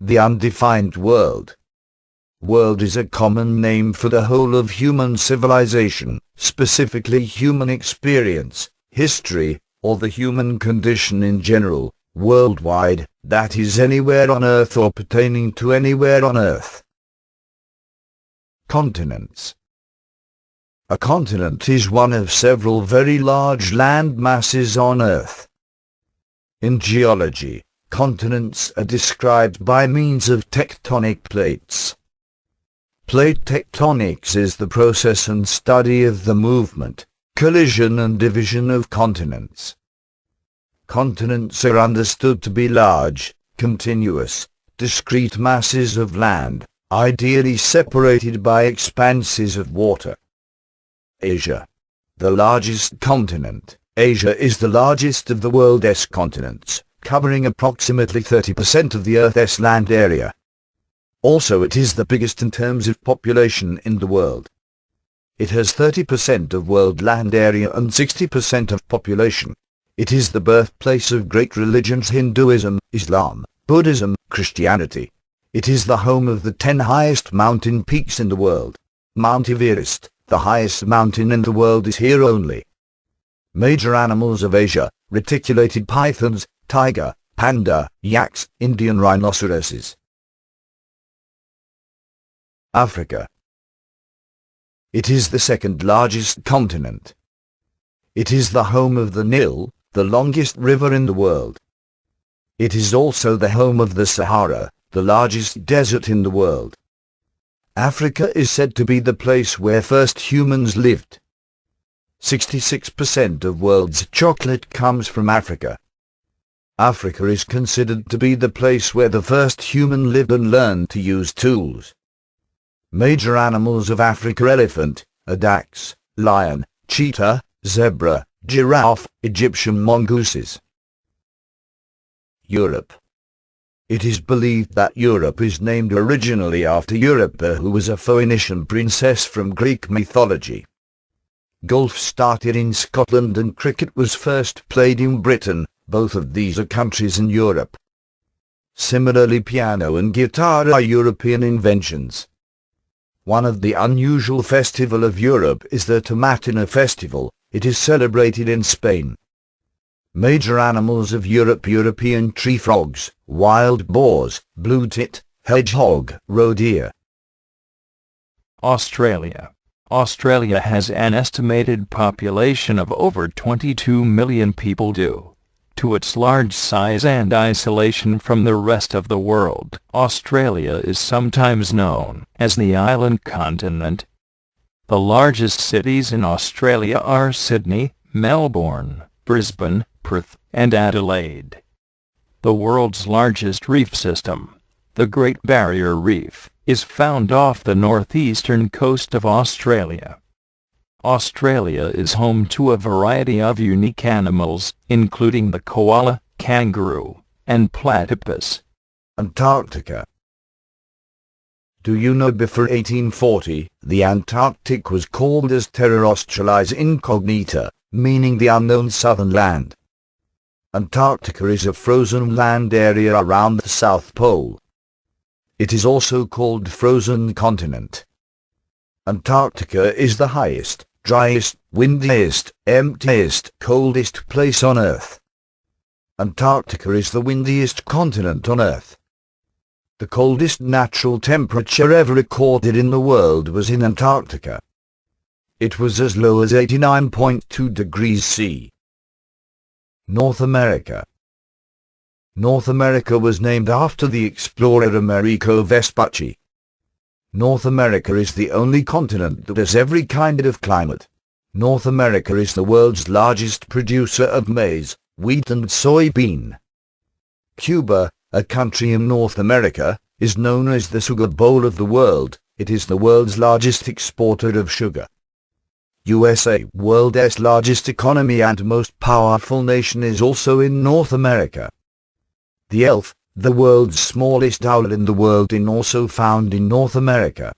The undefined world. World is a common name for the whole of human civilization, specifically human experience, history, or the human condition in general, worldwide, that is anywhere on Earth or pertaining to anywhere on Earth. Continents. A continent is one of several very large land masses on Earth. In geology, continents are described by means of tectonic plates. Plate tectonics is the process and study of the movement, collision and division of continents. Continents are understood to be large, continuous, discrete masses of land, ideally separated by expanses of water. Asia. The largest continent. Asia is the largest of the world's continents, covering approximately 30% of the Earth's land area. Also, it is the biggest in terms of population in the world. It has 30% of world land area and 60% of population. It is the birthplace of great religions Hinduism, Islam, Buddhism, Christianity. It is the home of the 10 highest mountain peaks in the world. Mount Everest, the highest mountain in the world, is here only. Major animals of Asia: reticulated pythons, tiger, panda, yaks, Indian rhinoceroses. Africa. It is the second largest continent. It is the home of the Nile, the longest river in the world. It is also the home of the Sahara, the largest desert in the world. Africa is said to be the place where first humans lived. 66% of world's chocolate comes from Africa. Africa is considered to be the place where the first human lived and learned to use tools. Major animals of Africa: elephant, addax, lion, cheetah, zebra, giraffe, Egyptian mongooses. Europe. It is believed that Europe is named originally after Europa, who was a Phoenician princess from Greek mythology. Golf started in Scotland and cricket was first played in Britain. Both of these are countries in Europe. Similarly, piano and guitar are European inventions. One of the unusual festival of Europe is the Tomatina festival. It is celebrated in Spain. Major animals of Europe: European tree frogs, wild boars, blue tit, hedgehog, roe deer. Australia. Australia has an estimated population of over 22 million people due to its large size and isolation from the rest of the world. Australia is sometimes known as the island continent. The largest cities in Australia are Sydney, Melbourne, Brisbane, Perth, and Adelaide. The world's largest reef system, the Great Barrier Reef, is found off the northeastern coast of Australia. Australia is home to a variety of unique animals, including the koala, kangaroo, and platypus. Antarctica. Do you know before 1840, the Antarctic was called as Terra Australis Incognita, meaning the unknown southern land? Antarctica is a frozen land area around the South Pole. It is also called frozen continent. Antarctica is the highest, driest, windiest, emptiest, coldest place on Earth. Antarctica is the windiest continent on Earth. The coldest natural temperature ever recorded in the world was in Antarctica. It was as low as 89.2 degrees C. North America. North America was named after the explorer Amerigo Vespucci. North America is the only continent that has every kind of climate. North America is the world's largest producer of maize, wheat and soybean. Cuba, a country in North America, is known as the sugar bowl of the world. It is the world's largest exporter of sugar. USA, world's largest economy and most powerful nation, is also in North America. The elk, the world's smallest owl in the world, is also found in North America.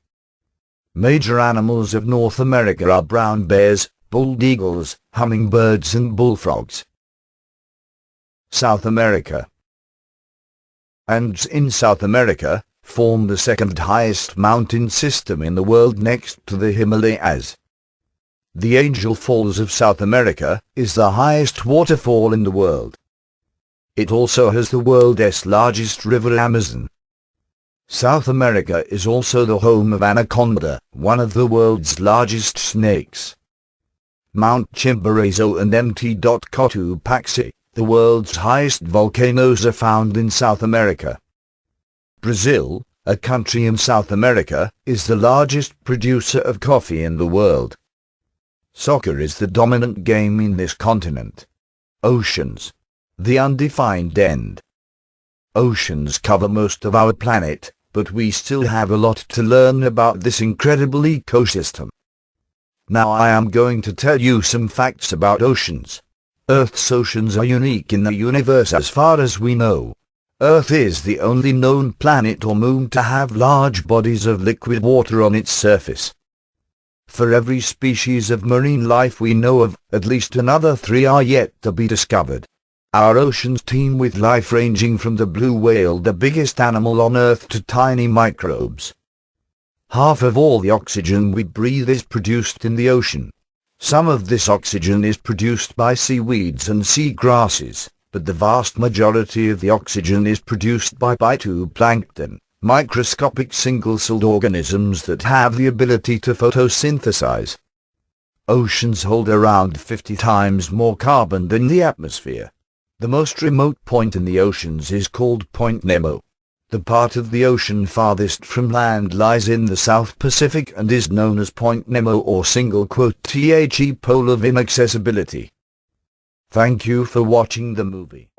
Major animals of North America are brown bears, bald eagles, hummingbirds and bullfrogs. South America. and in South America, form the second highest mountain system in the world next to the Himalayas. The Angel Falls of South America is the highest waterfall in the world. It also has the world's largest river, Amazon. South America is also the home of Anaconda, one of the world's largest snakes. Mount Chimborazo and Mt. Cotopaxi, the world's highest volcanoes, are found in South America. Brazil, a country in South America, is the largest producer of coffee in the world. Soccer is the dominant game in this continent. Oceans. The undefined end. Oceans cover most of our planet, but we still have a lot to learn about this incredible ecosystem. Now I am going to tell you some facts about oceans. Earth's oceans are unique in the universe as far as we know. Earth is the only known planet or moon to have large bodies of liquid water on its surface. For every species of marine life we know of, at least another 3 are yet to be discovered. Our oceans teem with life ranging from the blue whale, the biggest animal on Earth, to tiny microbes. Half of all the oxygen we breathe is produced in the ocean. Some of this oxygen is produced by seaweeds and sea grasses, but the vast majority of the oxygen is produced by phytoplankton, microscopic single-celled organisms that have the ability to photosynthesize. Oceans hold around 50 times more carbon than the atmosphere. The most remote point in the oceans is called Point Nemo. The part of the ocean farthest from land lies in the South Pacific and is known as Point Nemo, or *The pole of inaccessibility. Thank you for watching the movie.